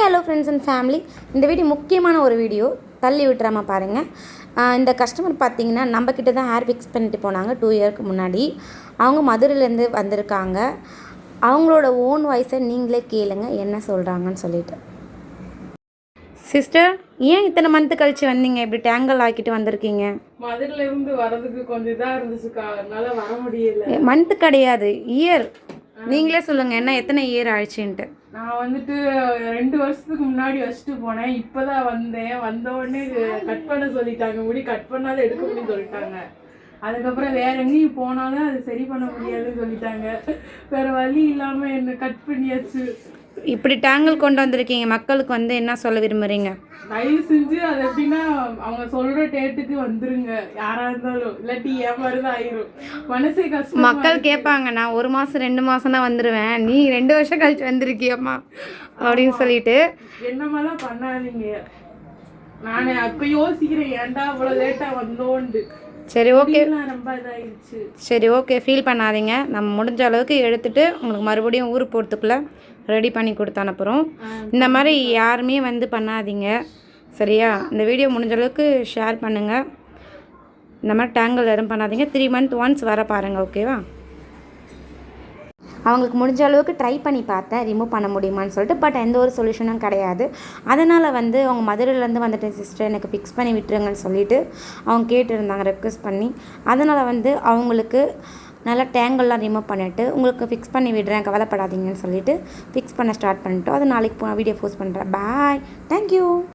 Hello friends and family. இந்த video முக்கியமான ஒரு வீடியோ, தள்ளி விட்டுறாமல் பாருங்கள். இந்த கஸ்டமர் பார்த்திங்கன்னா நம்மக்கிட்ட தான் ஹேர் ஃபிக்ஸ் பண்ணிட்டு போனாங்க 2 இயர்க்கு முன்னாடி. அவங்க மதுரையிலேருந்து வந்திருக்காங்க. அவங்களோட ஓன் வாய்ஸை நீங்களே கேளுங்க என்ன சொல்கிறாங்கன்னு சொல்லிட்டு. சிஸ்டர், ஏன் இத்தனை மந்த்து கழிச்சு வந்தீங்க? இப்படி டேங்கல் ஆக்கிட்டு வந்திருக்கீங்க? மதுரையிலேருந்து வரதுக்கு கொஞ்சம் இதாக இருந்துச்சுக்கா, அதனால வர முடியல. மந்த்து கிடையாது, இயர். நீங்களே சொல்லுங்கள் என்ன எத்தனை இயர் ஆயிடுச்சுன்ட்டு. நான் வந்துட்டு 2 வருஷத்துக்கு முன்னாடி வச்சுட்டு போனேன். இப்போதான் வந்தேன். வந்த உடனே கட் பண்ண சொல்லிட்டாங்க. முடி கட் பண்ணாலும் எடுக்க முடியும் சொல்லிட்டாங்க. அதுக்கப்புறம் வேற எங்கேயும் போனாலும் அது சரி பண்ண முடியாதுன்னு சொல்லிட்டாங்க. வேற வழி இல்லாமல் என்ன கட் பண்ணியாச்சு. இப்படி டேங்கிள் கொண்டு வந்திருக்கீங்க, மக்களுக்கு வந்து என்ன சொல்ல விரும்புகிறீங்க? தயவு செஞ்சு அது எப்படின்னா அவங்க சொல்கிற டேட்டுக்கு வந்துருங்க யாராக இருந்தாலும், இல்லாட்டி ஏமாறுதான் ஆயிரும். மனசே கஷ்டம். மக்கள் கேட்பாங்க, நான் 1 மாதம் 2 மாதம் தான் வந்துடுவேன், நீ 2 வருஷம் கழிச்சு வந்திருக்கியம்மா அப்படின்னு சொல்லிட்டு. என்னமெல்லாம் பண்ணாதீங்க. நான் அப்போ யோசிக்கிறேன் ஏன்டா அவ்வளோ லேட்டாக வந்தோண்டு. சரி ஓகே, ரொம்ப இதாகிடுச்சு. சரி ஓகே, ஃபீல் பண்ணாதீங்க. நம்ம முடிஞ்ச அளவுக்கு எடுத்துகிட்டு உங்களுக்கு மறுபடியும் ஊர் போகிறதுக்குள்ளே ரெடி பண்ணி கொடுத்து அனுப்புகிறோம். இந்த மாதிரி யாருமே வந்து பண்ணாதீங்க, சரியா? இந்த வீடியோ முடிஞ்ச அளவுக்கு ஷேர் பண்ணுங்கள். இந்த மாதிரி டேங்கிள் யாரும் பண்ணாதீங்க. 3 months ஒன்ஸ் வர பாருங்கள், ஓகேவா? அவங்களுக்கு முடிஞ்ச அளவுக்கு ட்ரை பண்ணி பார்த்தேன் ரிமூவ் பண்ண முடியுமான்னு சொல்லிட்டு. பட் எந்த ஒரு சொல்யூஷனும் கிடையாது. அதனால் வந்து அவங்க மதுரையிலேருந்து வந்துட்டேன் சிஸ்டர், எனக்கு ஃபிக்ஸ் பண்ணி விட்டுருங்கன்னு சொல்லிவிட்டு அவங்க கேட்டுருந்தாங்க ரெக்வெஸ்ட் பண்ணி. அதனால் வந்து அவங்களுக்கு நல்லா டேங்கெல்லாம் ரிமூவ் பண்ணிவிட்டு உங்களுக்கு ஃபிக்ஸ் பண்ணி விடுறேன், கவலைப்படாதீங்கன்னு சொல்லிவிட்டு ஃபிக்ஸ் பண்ண ஸ்டார்ட் பண்ணிட்டோம். அது நாளைக்கு வீடியோ போஸ்ட் பண்ணுறேன். பாய், தேங்க்யூ.